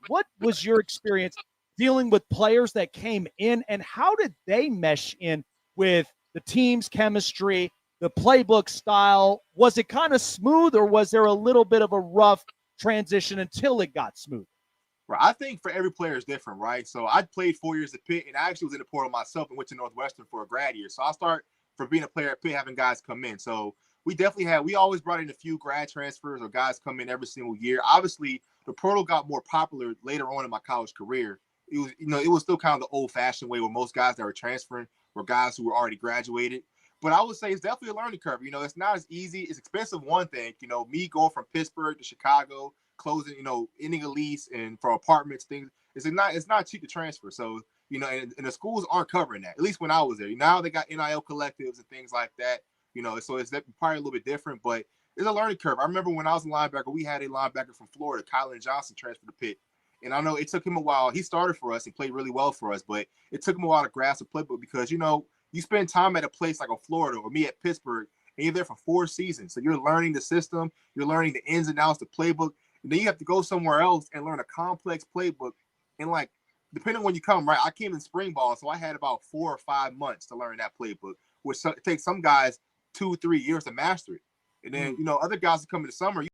what was your experience dealing with players that came in, and how did they mesh in with the team's chemistry, the playbook style? Was it kind of smooth, or was there a little bit of a rough transition until it got smooth? Right. I think for every player is different, right? So I played 4 years at Pitt, and I actually was in the portal myself and went to Northwestern for a grad year. So I'll start for being a player at Pitt, having guys come in. So we always brought in a few grad transfers or guys come in every single year. Obviously, the portal got more popular later on in my college career. It was still kind of the old-fashioned way where most guys that were transferring were guys who were already graduated. But I would say it's definitely a learning curve. It's not as easy. It's expensive, one thing. Me going from Pittsburgh to Chicago, closing, ending a lease and for apartments, things. It's not cheap to transfer. So, and the schools aren't covering that, at least when I was there. Now they got NIL collectives and things like that, so it's probably a little bit different, but it's a learning curve. I remember when I was a linebacker, we had a linebacker from Florida, Kylan Johnson, transfer to Pitt. And I know it took him a while. He started for us and played really well for us, but it took him a while to grasp the playbook because, you spend time at a place like Florida or me at Pittsburgh, and you're there for 4 seasons. So you're learning the system, you're learning the ins and outs, the playbook. And then you have to go somewhere else and learn a complex playbook. And depending on when you come, right? I came in spring ball, so I had about 4 or 5 months to learn that playbook, which it takes some guys 2-3 years to master it. And then, other guys that come in the summer,